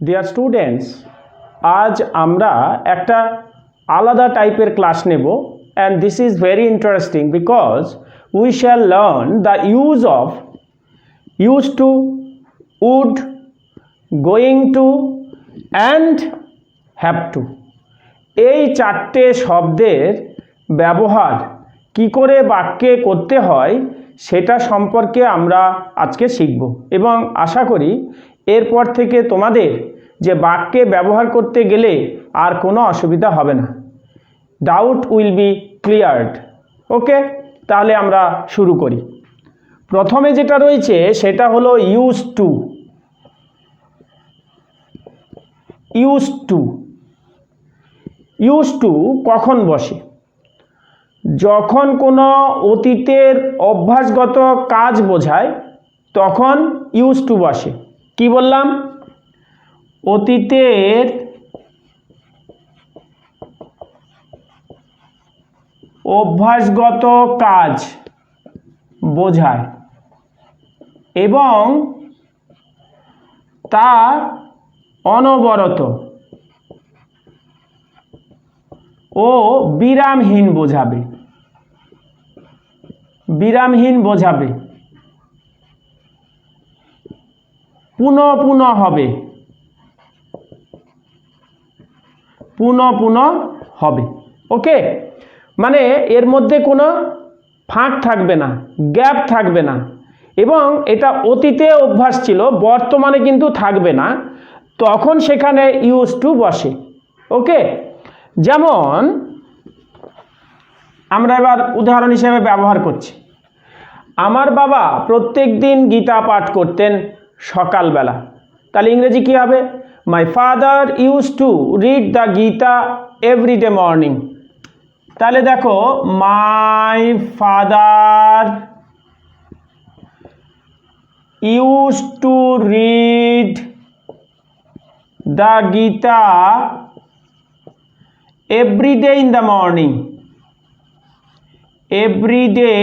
Dear students, আজ আমরা একটা আলাদা টাইপের ক্লাস নেব and this is very interesting because we shall learn the use of use to, would, going to and have to. এই চারটে শব্দের ব্যবহার কি করে বাক্যে করতে হয় সেটা সম্পর্কে আমরা আজকে শিখব এবং আশা করি এরপর থেকে তোমাদের যে বাক্যে ব্যবহার করতে গেলে আর কোনো অসুবিধা হবে না। Doubt will be cleared. Okay, তাহলে আমরা শুরু করি। প্রথমে যেটা রয়েছে সেটা হলো use to. Use to use to কখন বসে? যখন কোনো অতীতের অভ্যাসগত কাজ বোঝায় তখন ইউজ টু বসে। কি বললাম? অতীতের অভ্যাসগত কাজ বোঝায় এবং তা অনবরত ও বিরামহীন বোঝাবে। বিরামহীন বোঝাবে, পুনঃ পুনঃ হবে, পুনঃ পুনঃ হবে। ওকে, মানে এর মধ্যে কোনো ফাঁক থাকবে না, গ্যাপ থাকবে না এবং এটা অতীতে অভ্যাস ছিল, বর্তমানে কিন্তু থাকবে না, তখন সেখানে ইউজ টু বসে। ওকে, যেমন আমরা এবার উদাহরণ হিসেবে ব্যবহার করছি। আমার বাবা প্রত্যেক দিন গীতা পাঠ করতেন সকালবেলা। তাহলে ইংরেজি কী হবে? My father use to read the Gita everyday morning. তাহলে দেখো, my father use to read the Gita everyday in the morning. Everyday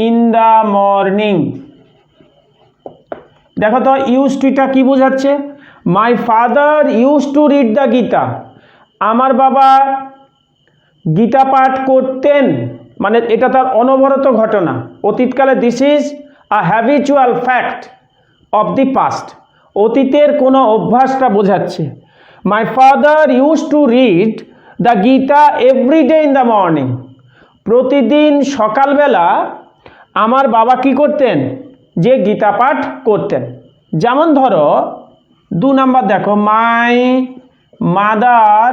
in the morning. দেখো তো ইউজ টুটা কি বোঝাচ্ছে? My father use to read the Gita. আমার বাবা গীতা পাঠ করতেন, মানে এটা তার অনবরত ঘটনা, অতীতকালে। This is a habitual fact of the past. অতীতের কোনো অভ্যাসটা বোঝাচ্ছে। My father use to read the Gita everyday in the morning. প্রতিদিন সকালবেলা আমার বাবা কি করতেন? যে গীতা পাঠ করতেন। যেমন ধরো 2 নাম্বার দেখো, my mother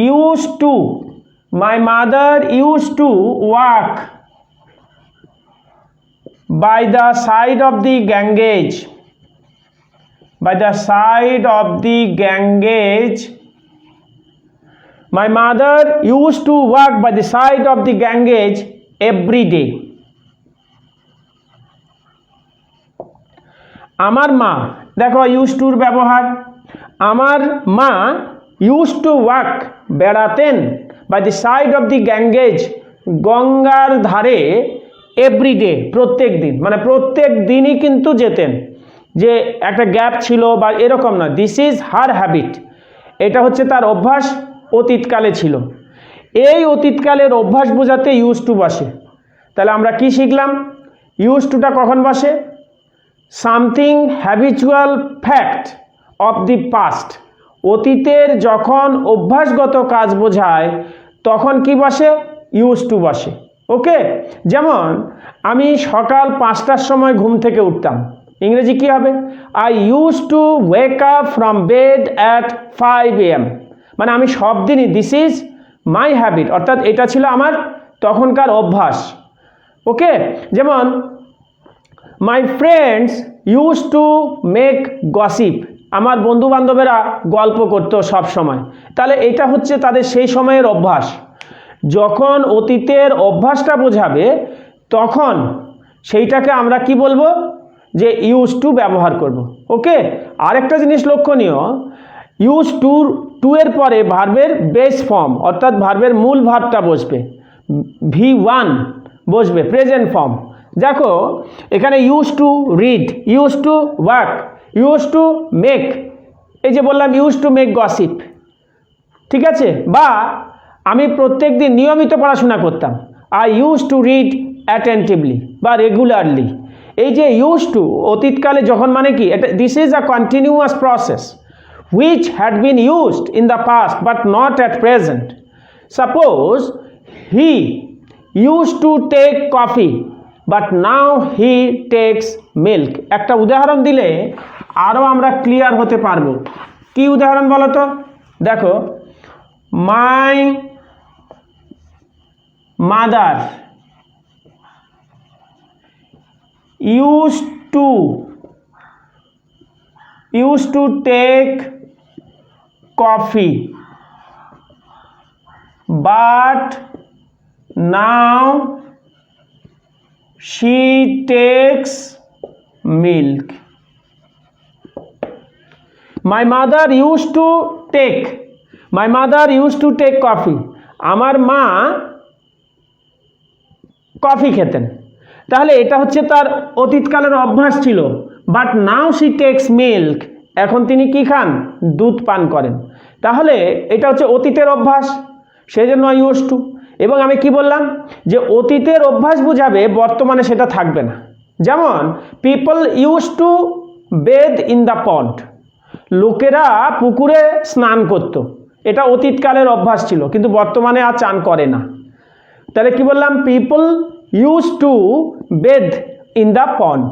use to, my mother use to walk by the side of the Ganges. By the side of the Ganges. My mother used to walk by the side of the Ganges every day. আমার মা, দেখো use টুর ব্যবহার। আমার মা use to walk, বেড়াতেন, by the side of the Ganges, গঙ্গার ধারে, everyday, প্রত্যেক দিন, মানে প্রত্যেক দিনই কিন্তু যেতেন, যে একটা গ্যাপ ছিল বা এরকম না। This is her habit. এটা হচ্ছে তার অভ্যাস, অতীতকালে ছিল। এই অতীতকালের অভ্যাস বোঝাতে ইউজ টু বসে। তাহলে আমরা কি শিখলাম? ইউজ টুটা কখন বসে? Something habitual fact of the past. অতীতের যখন অভ্যাসগত কাজ বোঝায় তখন কি বসে? ইউজ টু বসে। ওকে, যেমন আমি সকাল 5টার সময় ঘুম থেকে উঠতাম। ইংরেজি কি হবে? I use to wake up from bed at 5 AM। মানে আমি সব দিনই, দিস ইজ মাই হ্যাবিট, অর্থাৎ এটা ছিল আমার তখনকার অভ্যাস। ওকে, যেমন my friends use to make gossip. আমার বন্ধু বান্ধবেরা গল্প করতো সব সময়। তাহলে এটা হচ্ছে তাদের সেই সময়ের অভ্যাস। যখন অতীতের অভ্যাসটা বোঝাবে তখন সেইটাকে আমরা কি বলবো? যে ইউজ টু ব্যবহার করব। ওকে, আরেকটা জিনিস লক্ষণীয়, ইউজ টু এর পরে ভার্বের বেস ফর্ম, অর্থাৎ ভার্বের মূল ভার্বটা বসবে, V1 বসবে, প্রেজেন্ট ফর্ম। দেখো এখানে use to read, use to work, use to make, এই যে বললাম ইউজ টু মেক গসিপ, ঠিক আছে, বা আমি প্রত্যেক দিন নিয়মিত পড়াশোনা করতাম, I use to read attentively বা রেগুলারলি। এই যে ইউজ টু অতীতকালে যখন মানে কি, এটা this is a continuous process which had been used in the past but not at present. Suppose he used to take coffee but now he takes milk. একটা উদাহরণ দিলে আরও আমরা ক্লিয়ার হতে পারবো। কি উদাহরণ বলো তো? দেখো, my mother used to take coffee but now she takes milk. My mother used to take coffee. আমার মা কফি খেতেন, তাহলে এটা হচ্ছে তার অতীতকালের অভ্যাস ছিল। But now she text milk, এখন তিনি কি খান? দুধ পান করেন। তাহলে এটা হচ্ছে অতীতের অভ্যাস, সেই জন্য ইউজ টু। এবং আমি কি বললাম যে অতীতের অভ্যাস বোঝাবে, বর্তমানে সেটা থাকবে না। যেমন people use to bathe in the পন্ড, লোকেরা পুকুরে স্নান করত, এটা অতীতকালের অভ্যাস ছিল, কিন্তু বর্তমানে আর চান করে না। তাহলে কি বললাম? People use to bathe in the pond.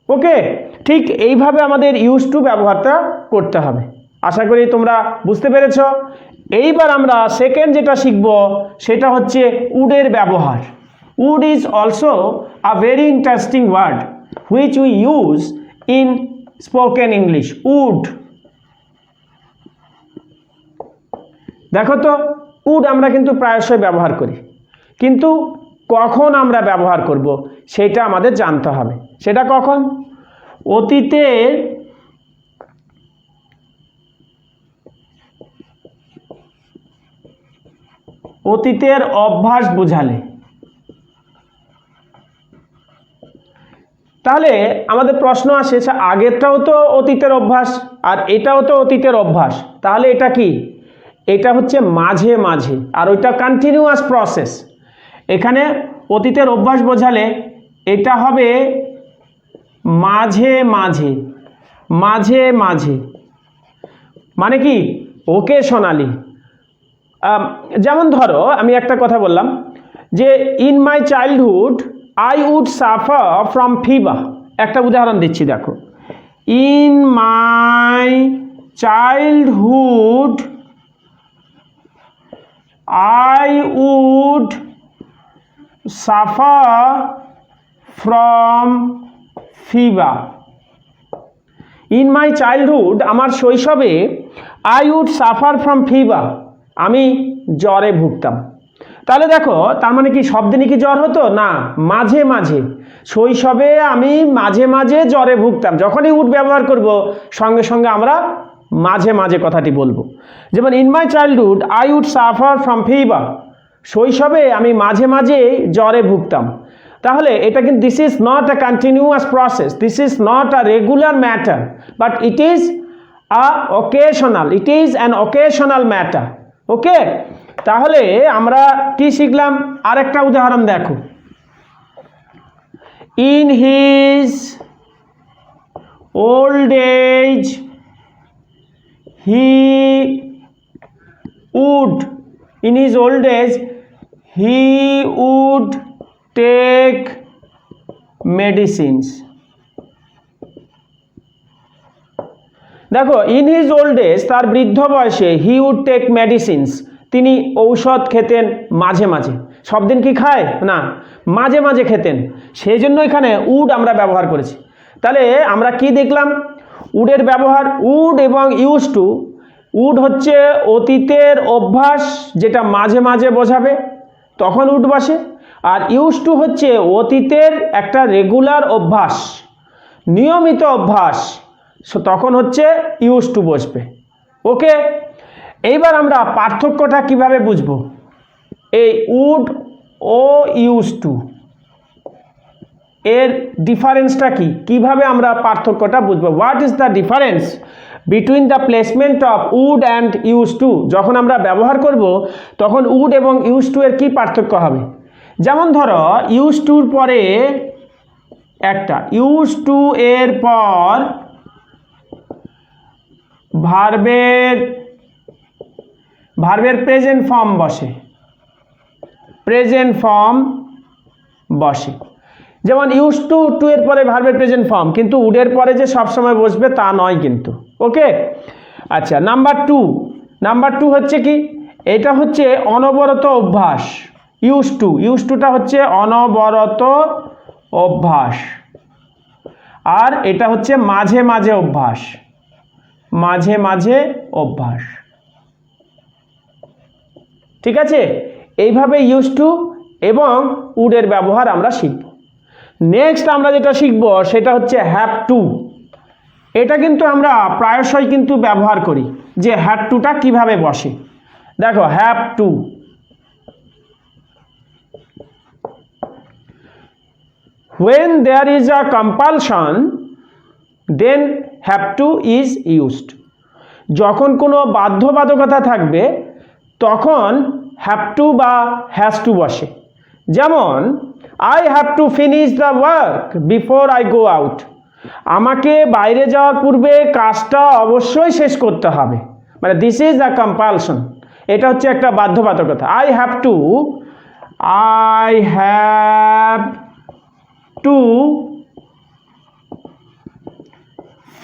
Okay, ঠিক এইভাবে আমাদের ইউজ টু ব্যবহারটা করতে হবে। আশা করি তোমরা বুঝতে পেরেছ। এইবার আমরা সেকেন্ড যেটা শিখব সেটা হচ্ছে উডের ব্যবহার। Would is also a very interesting word which we use in spoken English. Would, দেখো তো, উড আমরা কিন্তু প্রায়শই ব্যবহার করি, কিন্তু কখন আমরা ব্যবহার করব সেটা আমাদের জানতে হবে। সেটা কখন? অতীতের অভ্যাস বোঝালে। তাহলে আমাদের প্রশ্ন আসে, আগেরটাও তো অতীতের অভ্যাস আর এটাও তো অতীতের অভ্যাস, তাহলে এটা কি? এটা হচ্ছে মাঝে মাঝে, আর ওইটা কন্টিনিউয়াস প্রসেস। এখানে অতীতের অভ্যাস বোঝালে এটা হবে মাঝে মাঝে, মাঝে মাঝে মানে কি? ওকেশনালি। যেমন ধরো আমি একটা কথা বললাম যে in my childhood I would suffer from fever. একটা উদাহরণ দিচ্ছি, দেখো, in my childhood I would suffer from fever. In my childhood, আমার শৈশবে I would suffer from fever, আমি জ্বরে ভুগতাম। তাহলে দেখো, তার মানে কি সব দিনই কি জ্বর হতো? না, মাঝে মাঝে। শৈশবে আমি মাঝে মাঝে জ্বরে ভুগতাম। যখনই উড ব্যবহার করব সঙ্গে সঙ্গে আমরা মাঝে মাঝে কথাটি বলবো। যেমন in my childhood I would suffer from fever, শৈশবে আমি মাঝে মাঝে জ্বরে ভুগতাম। তাহলে এটা কিন্তু this is not a continuous process, this is not a regular matter, but it is a occasional, it is an occasional matter. Okay, তাহলে আমরা কি শিখলাম? আরেকটা উদাহরণ দেখো, in his old age he would, in his old age he would take medicines. দেখো, in his old age, তার বৃদ্ধ বয়সে, হি উড টেক মেডিসিনস, তিনি ঔষধ খেতেন মাঝে মাঝে। সব দিন কি খায়? না, মাঝে মাঝে খেতেন, সেই জন্য এখানে উড আমরা ব্যবহার করেছি। তাহলে আমরা কি দেখলাম? উডের ব্যবহার, উড এবং ইউজ টু। উড হচ্ছে অতীতের অভ্যাস, যেটা মাঝে মাঝে বোঝাবে, তখন উড বসে। আর ইউজ টু হচ্ছে অতীতের একটা রেগুলার অভ্যাস, নিয়মিত অভ্যাস, তখন হচ্ছে ইউজ টু বসবে। ওকে, এইবার আমরা পার্থক্যটা কিভাবে বুঝবো এই উড ও ইউজ টু? এর ডিফারেন্সটা কি, কিভাবে আমরা পার্থক্যটা বুঝবো? What is the difference between the placement of wood and use to? যখন আমরা ব্যবহার করব তখন উড এবং ইউজ টু এর কি পার্থক্য হবে? যেমন ধরো ইউজ টুর পরে একটা ইউজ টু এর পর ভার্বের প্রেজেন্ট ফর্ম বসে, প্রেজেন্ট ফর্ম বসে। যেমন ইউজ টু টু এর পরে ভার্বের প্রেজেন্ট ফর্ম, কিন্তু উডের পরে যে সবসময় বসবে তা নয় কিন্তু। ওকে, আচ্ছা নাম্বার টু হচ্ছে কি? এটা হচ্ছে অনবরত অভ্যাস। ইউজ টুটা হচ্ছে অনবরত অভ্যাস, আর এটা হচ্ছে মাঝে মাঝে অভ্যাস, মাঝে মাঝে অভ্যাস। ঠিক আছে, এইভাবে ইউজ টু এবং উডের ব্যবহার আমরা শিখব। নেক্সট আমরা যেটা শিখব সেটা হচ্ছে হ্যাভ টু। এটা কিন্তু আমরা প্রায়শই কিন্তু ব্যবহার করি যে হ্যাভ টুটা কিভাবে বসে। দেখো have to, when there is a compulsion then have to is used। যখন কোনো বাধ্যবাধকতা থাকবে তখন have to বা has to বসে। যেমন I have to finish the work before I go out। আমাকে বাইরে যাওয়ার পূর্বে কাজটা অবশ্যই শেষ করতে হবে, মানে দিস ইজ আ কম্পালশন, এটা হচ্ছে একটা বাধ্যবাধকতা। I have to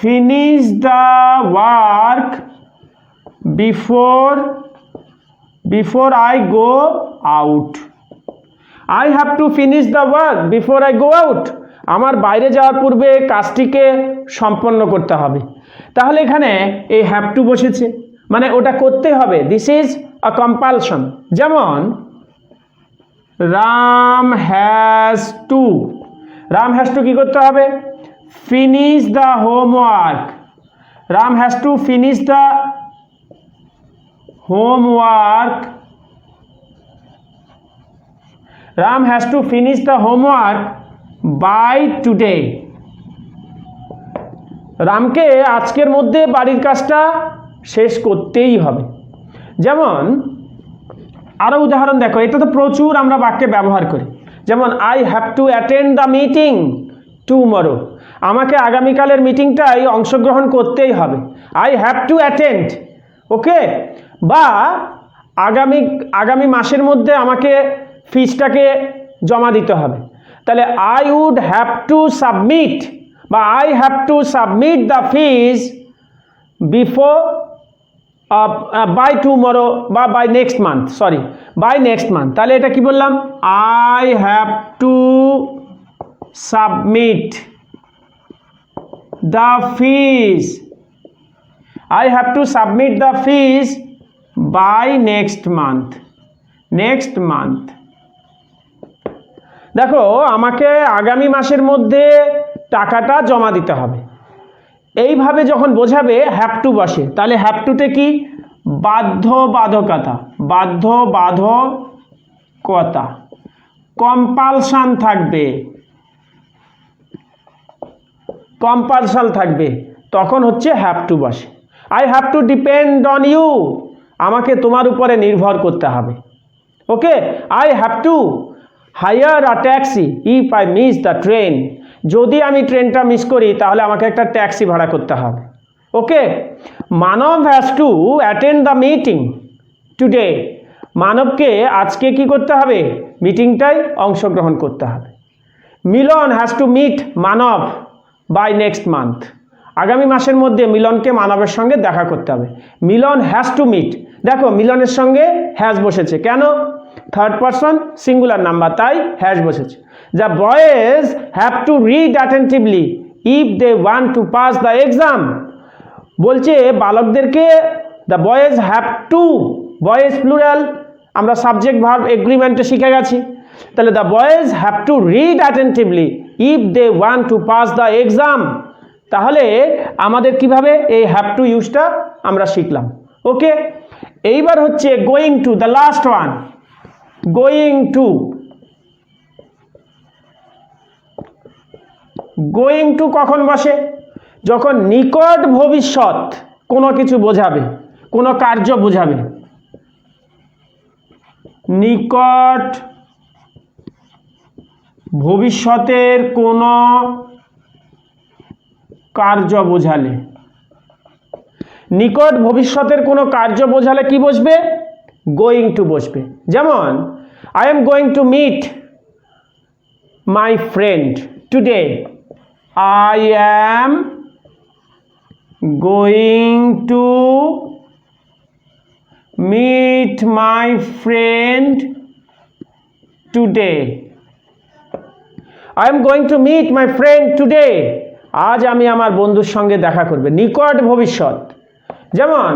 finish the work before I go out। I have to finish the work before I go out। আমার বাইরে যাওয়ার পূর্বে কাজটিকে সম্পন্ন করতে হবে। তাহলে এখানে এই হ্যাভ টু বসেছে, মানে ওটা করতে হবে, দিস ইজ আ কম্পালশন। যেমন রাম হ্যাজ টু কি করতে হবে? Finish the homework. Ram has to finish the homework. Ram has to finish the homework by today. রামকে আজকের মধ্যে বাড়ির কাজটা শেষ করতেই হবে। যেমন আরও উদাহরণ দেখো, এটা তো প্রচুর আমরা বাক্যে ব্যবহার করি। যেমন I have two attend the meeting tomorrow. আমাকে আগামীকালের মিটিংটাই অংশগ্রহণ করতেই হবে, আই হ্যাভ টু অ্যাটেন্ড। ওকে, বা আগামী মাসের মধ্যে আমাকে ফিজটাকে জমা দিতে হবে, তাহলে I would have to submit বা I have to submit the fees before by tomorrow বা by next month, by next month. তাহলে এটা কি বললাম? I have to submit the fees, I have to submit the fees by next month. দেখো আমাকে আগামী মাসের মধ্যে টাকাটা জমা দিতে হবে, এইভাবে যখন বোঝাবে হ্যাভ টু বসে, তাহলে হ্যাভ টুতে কি? বাধ্যবাধকতা, কম্পালশন থাকবে, তখন হচ্ছে হ্যাভ টু বসে। I have to depend on you. আমাকে তোমার উপরে নির্ভর করতে হবে। Okay, I have to hire a taxi if I miss the train. যদি আমি ট্রেনটা মিস করি তাহলে আমাকে একটা ট্যাক্সি ভাড়া করতে হবে। Okay, Manab has to attend the meeting today. মানবকে আজকে কি করতে হবে? মিটিংটায় অংশগ্রহণ করতে হবে। Milan has to meet Manab by next month. আগামী মাসের মধ্যে মিলনকে মানবের সঙ্গে দেখা করতে হবে। মিলন হ্যাজ টু মিট, দেখো মিলনের সঙ্গে হ্যাজ বসেছে, কেন? থার্ড পারসন সিঙ্গুলার নাম্বার, তাই হ্যাজ বসেছে। The boys have to read attentively if they want to pass the exam. বলছে বালকদেরকে, the boys have to, boys plural, আমরা সাবজেক্ট ভার্ব এগ্রিমেন্টে শিখে গেছি। তাহলে the boys have to read attentively if they want to pass the exam. তাহলে আমাদের কিভাবে এই হ্যাভ টু ইউজটা আমরা শিখলাম। ওকে, এইবার হচ্ছে going to, the last one, going to. Going to কখন বসে? যখন নিকট ভবিষ্যৎ কোনো কিছু বোঝাবে, কোনো কার্য বোঝাবে। নিকট ভবিষ্যতের কোনো কার্য বোঝালে, নিকট ভবিষ্যতের কোনো কার্য বোঝালে কি বসবে? গোয়িং টু বসবে। যেমন I am going to meet my friend today. I am going to meet my friend today. I am going to meet my friend today. আজ আমি আমার বন্ধুর সঙ্গে দেখা করবে, নিকট ভবিষ্যৎ। যেমন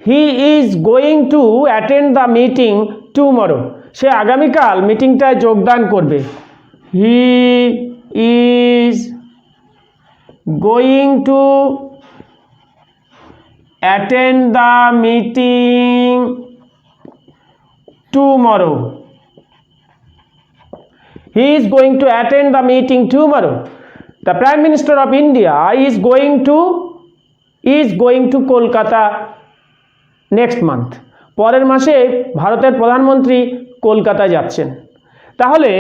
he is going to attend the meeting tomorrow. সে আগামীকাল মিটিংটায় যোগদান করবে। He is going to attend the meeting tomorrow. He is going to attend the meeting tomorrow. The Prime Minister of India is going to Kolkata next month. পরের মাসে ভারতের প্রধানমন্ত্রী কলকাতা যাচ্ছেন। তাহলে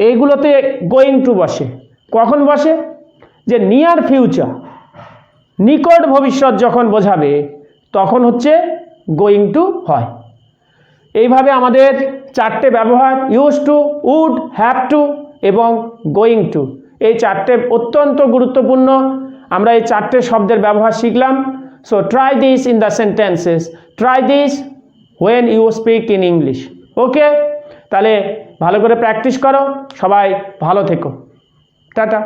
এইগুলোতে গোয়িং টু বসে। কখন বসে? যে নিয়ার ফিউচার, নিকট ভবিষ্যৎ যখন বোঝাবে তখন হচ্ছে গোয়িং টু হয়। এইভাবে আমাদের চারটে ব্যবহার, use to, would, have to এবং গোয়িং টু, এই চারটে অত্যন্ত গুরুত্বপূর্ণ। আমরা এই চারটে শব্দের ব্যবহার শিখলাম। So try this in the sentences, try this when you speak in English. Okay, তাহলে ভালো করে প্র্যাকটিস করো। সবাই ভালো থেকো। টাটা।